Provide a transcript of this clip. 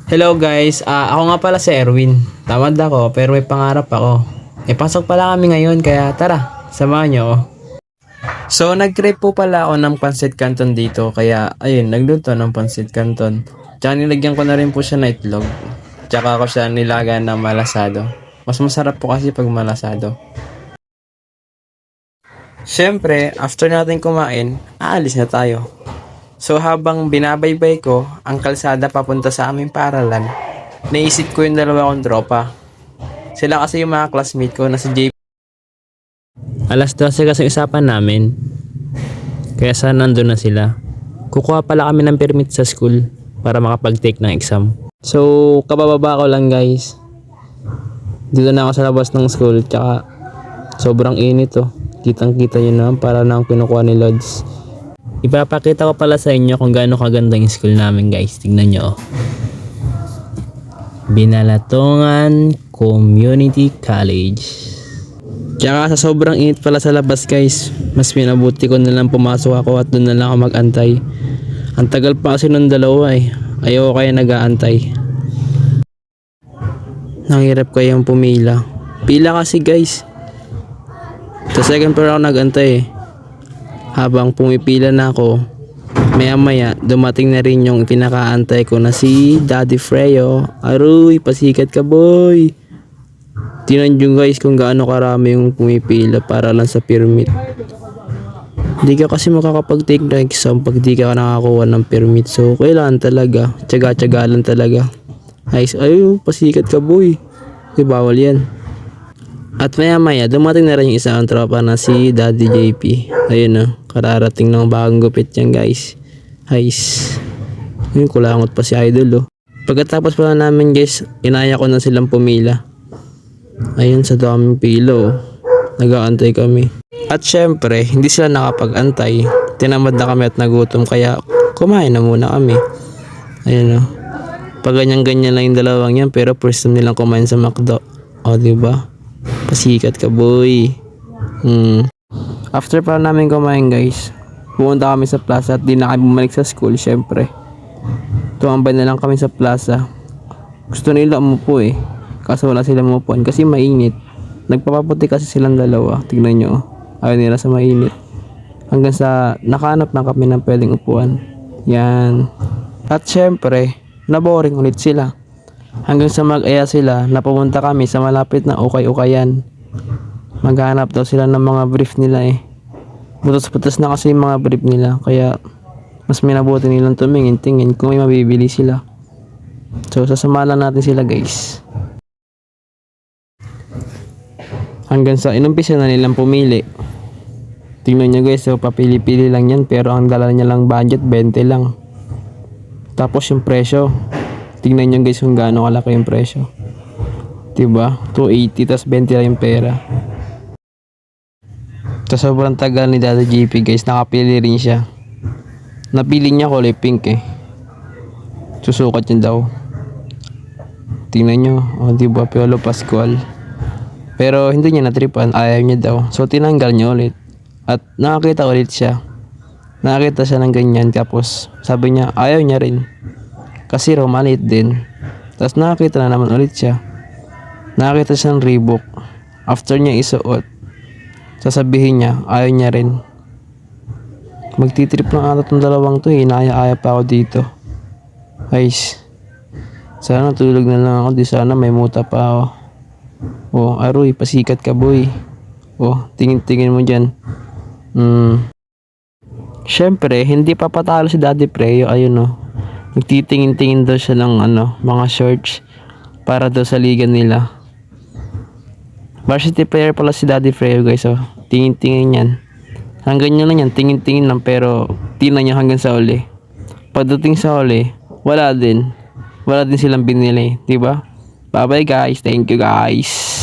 Hello guys, ako nga pala si Erwin. Tamad ako pero may pangarap ako. May pasok pala kami ngayon kaya tara, samahan niyo ako. So nag-crave po pala ako ng pancit canton dito kaya ayun, nagluto ng pancit canton. Tsaka nilagyan ko na rin po siya ng itlog. Tsaka ako siya nilagan ng malasado. Mas masarap po kasi pag malasado. Siyempre, after natin kumain, aalis na tayo. So habang binabaybay ko ang kalsada papunta sa aming paaralan, naisip ko yung dalawa kong tropa. Sila kasi yung mga classmate ko na si JP. Alas 12 kasi usapan namin. Kaya saan nandun na sila. Kukuha pala kami ng permit sa school para makapag-take ng exam. So kabababa ko lang guys. Dito na ako sa labas ng school tsaka sobrang init oh. Kitang kita yun na para na ang kinukuha ni Lods. Ipapakita ko pala sa inyo kung gaano kaganda yung school namin guys. Tignan nyo. Binalatongan Community College. Tsaka sa sobrang init pala sa labas guys, mas minabuti ko na lang pumasok ako at doon na lang ako mag-antay. Ang tagal pa kasi nung dalawa eh. Ayoko kaya nag-aantay. Nanghirap kayang pumila. Pila kasi guys. Sa second floor ako nag-antay eh. Habang pumipila na ako, maya dumating na rin yung pinakaantay ko na si Daddy Freyo. Aroy, pasikat ka boy. Tinan nyo guys kung gaano karami yung pumipila para lang sa permit. Hindi ka kasi makakapag-take na exam pag di ka nakakuha ng permit. So kailangan talaga, tiyaga-tiyaga lang talaga. Ay, pasikat ka boy. Bawal yan. At maya dumating na rin yung isang tropa na si Daddy JP. Ayun na, kararating ng bagong gupit yan guys. Guys, yun kulangot pa si Idol oh. Pagkatapos pala namin guys, inaya ko na silang pumila. Ayun sa daming pila oh. Nag-aantay kami. At syempre, hindi sila nakapag-antay. Tinamad na kami at nagutom kaya kumain na muna kami. Ayun oh. Pag ganyan lang yung dalawang yan pero first time nilang kumain sa McDo. O diba? Pasikat ka boy. After pa namin kumain guys, pumunta kami sa plaza at di na kami bumalik sa school syempre. Tumambay na lang kami sa plaza. Gusto nila umupo eh, kaso wala sila umupuan kasi mainit. Nagpapaputi kasi silang dalawa. Tignan nyo, ayaw nila sa mainit. Hanggang sa nakahanap na kami ng pwedeng upuan. Yan. At syempre, naboring ulit sila. Hanggang sa mag-aya sila, napumunta kami sa malapit na ukay-ukayan. Maghanap daw sila ng mga brief nila eh. Butas-butas na kasi yung mga brief nila, kaya mas minabuti nilang tumingin-tingin kung may mabibili sila. So sasama lang natin sila guys. Hanggang sa inumpisa na nilang pumili. Tingnan nyo guys, so papili-pili lang yan pero ang dala niya lang budget 20 lang. Tapos yung presyo, tingnan nyo guys kung gaano kalaki yung presyo. Diba? 280 tas 20 lang yung pera. Sa sobrang tagal ni Daddy JP guys, nakapili rin siya. Napili niya kulay pink eh. Susukat niya daw. Tingnan nyo. O diba? Piolo Pascual. Pero hindi niya natripan. Ayaw niya daw. So tinanggal niya ulit. At nakakita ulit siya. Nakakita siya ng ganyan. Tapos sabi niya ayaw niya rin. Kasi raw maliit din. Tapos nakakita na naman ulit siya. Nakakita siya ng Reebok. After niya isuot, sasabihin niya ayaw niya rin. Magtitrip lang ata itong dalawang to eh. Inaaya-aya pa ako dito. Guys, sana tulog na lang ako. Di sana may muta pa ako. Oh, aroy, pasikat ka boy. Oh, tingin-tingin mo dyan. Syempre, hindi pa patalo si Daddy Freyo. Ayun oh. Nagtitingin-tingin daw siya ng mga shorts para daw sa liga nila. Varsity player pala si Daddy Freyo guys oh. Tingin-tingin yan. Hanggang nyo lang yan, tingin-tingin lang pero tingnan nyo hanggang sa uli. Pagdating sa uli, wala din. Wala din silang binili, diba? Bye bye guys, thank you guys.